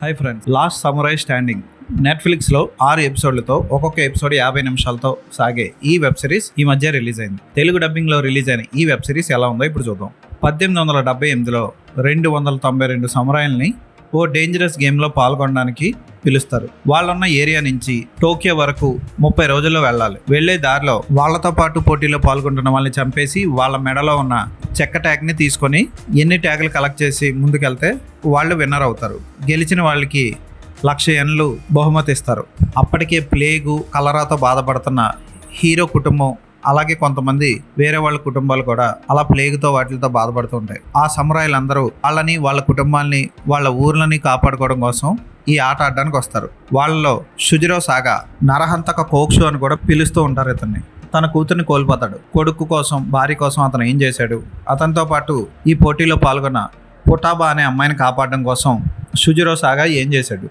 Hi friends, last సమురై standing నెట్ఫ్లిక్స్లో 6 ఎపిసోడ్లతో ఒక్కొక్క episode 50 నిమిషాలతో సాగే ఈ వెబ్ సిరీస్ ఈ మధ్య రిలీజ్ అయింది. తెలుగు డబ్బింగ్లో రిలీజ్ అయిన ఈ వెబ్ సిరీస్ ఎలా ఉందో ఇప్పుడు చూద్దాం. 1878లో 292 సమురాయిల్ని ఓ డేంజరస్ గేమ్లో పాల్గొనడానికి పిలుస్తారు. వాళ్ళున్న ఏరియా నుంచి టోక్యో వరకు 30 రోజుల్లో వెళ్ళాలి. వెళ్లే దారిలో వాళ్ళతో పాటు పోటీలో పాల్గొంటున్న వాళ్ళని చంపేసి వాళ్ళ మెడలో ఉన్న చెక్క ట్యాగ్ని తీసుకొని ఎన్ని ట్యాగులు కలెక్ట్ చేసి ముందుకెళ్తే వాళ్ళు విన్నర్ అవుతారు. గెలిచిన వాళ్ళకి 1,00,000 యెన్లు బహుమతి ఇస్తారు. అప్పటికే ప్లేగు కలరాతో బాధపడుతున్న హీరో కుటుంబం, అలాగే కొంతమంది వేరే వాళ్ళ కుటుంబాలు కూడా అలా ప్లేగుతో వాటితో బాధపడుతూ ఉంటాయి. ఆ సమురాయిలందరూ వాళ్ళని, వాళ్ళ కుటుంబాలని, వాళ్ళ ఊర్లని కాపాడుకోవడం కోసం ఈ ఆట ఆడడానికి వస్తారు. వాళ్ళలో షుజిరో సాగా, నరహంతక కోక్షు అని కూడా పిలుస్తూ ఉంటారు. ఇతన్ని తన కూతుర్ని కోల్పోతాడు. కొడుకు కోసం, భార్య కోసం అతను ఏం చేశాడు, అతనితో పాటు ఈ పోటీలో పాల్గొన్న పుటాబా అనే అమ్మాయిని కాపాడడం కోసం షుజిరో సాగా ఏం చేశాడు,